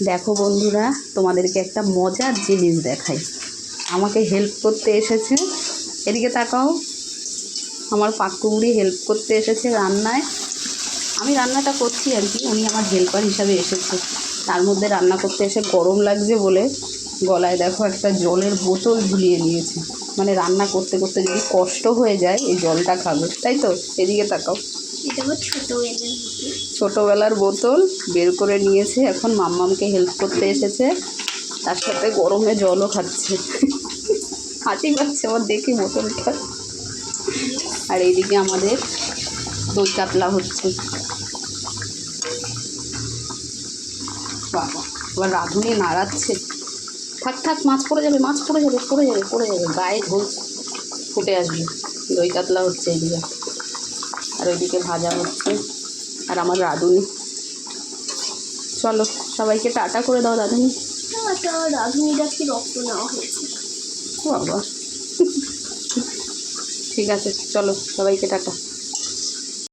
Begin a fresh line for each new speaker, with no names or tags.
দেখো বন্ধুরা, তোমাদেরকে একটা মজার জিনিস দেখাই। আমাকে হেল্প করতে এসেছে, এদিকে তাকাও। আমার পাক্কুবুড়ি হেল্প করতে এসেছে রান্নায়। আমি রান্নাটা করছি আর কি, উনি আমার হেল্পার হিসাবে এসেছে। তার মধ্যে রান্না করতে এসে গরম লাগছে বলে গলায় দেখো একটা জলের বোতল ঝুলিয়ে নিয়েছে। মানে রান্না করতে করতে যদি কষ্ট হয়ে যায় এই জলটা খাবে, তাই তো? এদিকে তাকাও। ছোটোবেলার বোতল বের করে নিয়েছে, এখন মাম্মামকে হেল্প করতে এসেছে, তার সাথে গরমে জলও খাচ্ছে। হাসি পাচ্ছে আমার দেখি বোতলটা। আর এইদিকে আমাদের দই কাতলা হচ্ছে। বাবা, এবার রাঁধুনি নাড়াচ্ছে। থাক থাক, মাছ পড়ে যাবে, মাছ পড়ে যাবে, পড়ে যাবে, পড়ে যাবে, গায়ে ঝোল ফুটে আসবে। দই কাতলা হচ্ছে এইদিকে, আর ওইদিকে ভাজা হচ্ছে। আর আমার রাঁধুনি, চলো সবাইকে টাটা করে দাও রাঁধুনি।
রাঁধুনিটা কি রক্ত নেওয়া হয়েছে?
বাবা, ঠিক আছে, চলো সবাইকে টাটা।